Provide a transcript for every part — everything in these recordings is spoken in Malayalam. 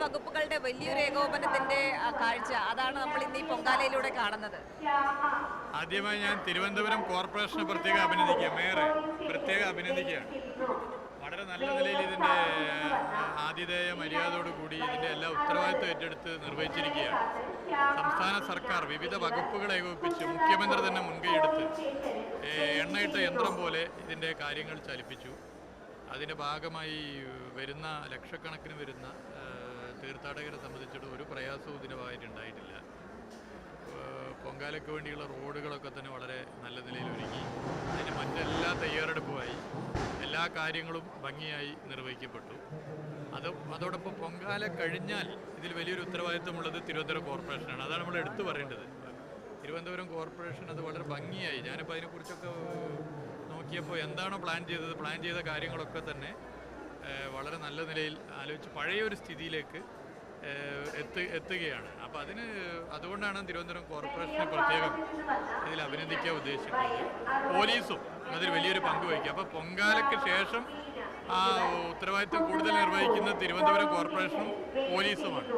വകുപ്പുകളുടെ വലിയൊരു ഏകോപനത്തിന്റെ കാഴ്ച അതാണ് നമ്മൾ ഇന്ന് ഈ പൊങ്കാലയിലൂടെ കാണുന്നത്. ആദ്യമായി ഞാൻ തിരുവനന്തപുരം കോർപ്പറേഷനെ പ്രത്യേക അഭിനന്ദിക്കുകയാണ്. വളരെ നല്ല നിലയിൽ ഇതിൻ്റെ ആതിഥേയ മര്യാദയോടുകൂടി ഇതിൻ്റെ എല്ലാ ഉത്തരവാദിത്വം ഏറ്റെടുത്ത് നിർവഹിച്ചിരിക്കുകയാണ്. സംസ്ഥാന സർക്കാർ വിവിധ വകുപ്പുകളെ ഏകോപിപ്പിച്ച് മുഖ്യമന്ത്രി തന്നെ മുൻകൈയെടുത്ത് എണ്ണയിട്ട യന്ത്രം പോലെ ഇതിൻ്റെ കാര്യങ്ങൾ ചലിപ്പിച്ചു. അതിൻ്റെ ഭാഗമായി വരുന്ന ലക്ഷക്കണക്കിന് വരുന്ന തീർത്ഥാടകരെ സംബന്ധിച്ചിട്ട് ഒരു പ്രയാസവും ഇതിൻ്റെ ഭാഗമായിട്ടുണ്ടായിട്ടില്ല. പൊങ്കാലയ്ക്ക് വേണ്ടിയുള്ള റോഡുകളൊക്കെ തന്നെ വളരെ നല്ല നിലയിൽ ഒരുങ്ങി. അതിന് മറ്റെല്ലാ തയ്യാറെടുപ്പുമായി എല്ലാ കാര്യങ്ങളും ഭംഗിയായി നിർവഹിക്കപ്പെട്ടു. അതോടൊപ്പം പൊങ്കാല കഴിഞ്ഞാൽ ഇതിൽ വലിയൊരു ഉത്തരവാദിത്വമുള്ളത് തിരുവനന്തപുരം കോർപ്പറേഷനാണ്. അതാണ് നമ്മൾ എടുത്തു പറയേണ്ടത്. തിരുവനന്തപുരം കോർപ്പറേഷൻ അത് വളരെ ഭംഗിയായി, ഞാനിപ്പോൾ അതിനെക്കുറിച്ചൊക്കെ നോക്കിയപ്പോൾ എന്താണോ പ്ലാൻ ചെയ്ത കാര്യങ്ങളൊക്കെ തന്നെ വളരെ നല്ല നിലയിൽ ആലോചിച്ച് പഴയൊരു സ്ഥിതിയിലേക്ക് എത്തുകയാണ്. അപ്പോൾ അതുകൊണ്ടാണ് തിരുവനന്തപുരം കോർപ്പറേഷനെ പ്രത്യേകം ഇതിൽ അഭിനന്ദിക്കാൻ ഉദ്ദേശിക്കുന്നത്. പോലീസും അതിൽ വലിയൊരു പങ്ക് വഹിക്കുക. അപ്പോൾ പൊങ്കാലയ്ക്ക് ശേഷം ആ ഉത്തരവാദിത്വം കൂടുതൽ നിർവഹിക്കുന്നത് തിരുവനന്തപുരം കോർപ്പറേഷനും പോലീസുമാണ്.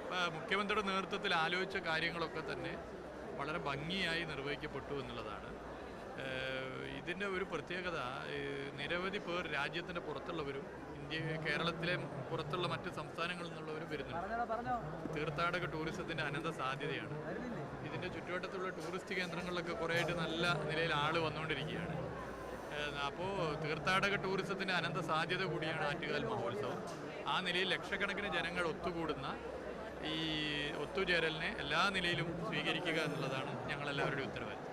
അപ്പോൾ മുഖ്യമന്ത്രിയുടെ നേതൃത്വത്തിൽ ആലോചിച്ച കാര്യങ്ങളൊക്കെ തന്നെ വളരെ ഭംഗിയായി നിർവഹിക്കപ്പെട്ടു എന്നുള്ളതാണ്. ഇതിൻ്റെ ഒരു പ്രത്യേകത, നിരവധി പേർ രാജ്യത്തിൻ്റെ പുറത്തുള്ളവരും കേരളത്തിലെ പുറത്തുള്ള മറ്റ് സംസ്ഥാനങ്ങളിൽ നിന്നുള്ളവരും വരുന്നുണ്ട്. തീർത്ഥാടക ടൂറിസത്തിൻ്റെ അനന്ത സാധ്യതയാണ്. ഇതിൻ്റെ ചുറ്റുവട്ടത്തുള്ള ടൂറിസ്റ്റ് കേന്ദ്രങ്ങളിലൊക്കെ കുറേയായിട്ട് നല്ല നിലയിൽ ആൾ വന്നുകൊണ്ടിരിക്കുകയാണ്. അപ്പോൾ തീർത്ഥാടക ടൂറിസത്തിൻ്റെ അനന്ത സാധ്യത കൂടിയാണ് ആറ്റുകാൽ മഹോത്സവം. ആ നിലയിൽ ലക്ഷക്കണക്കിന് ജനങ്ങൾ ഒത്തുകൂടുന്ന ഈ ഒത്തുചേരലിനെ എല്ലാ നിലയിലും സ്വീകരിക്കുക എന്നുള്ളതാണ് ഞങ്ങളെല്ലാവരുടെയും ഉത്തരവാദിത്വം.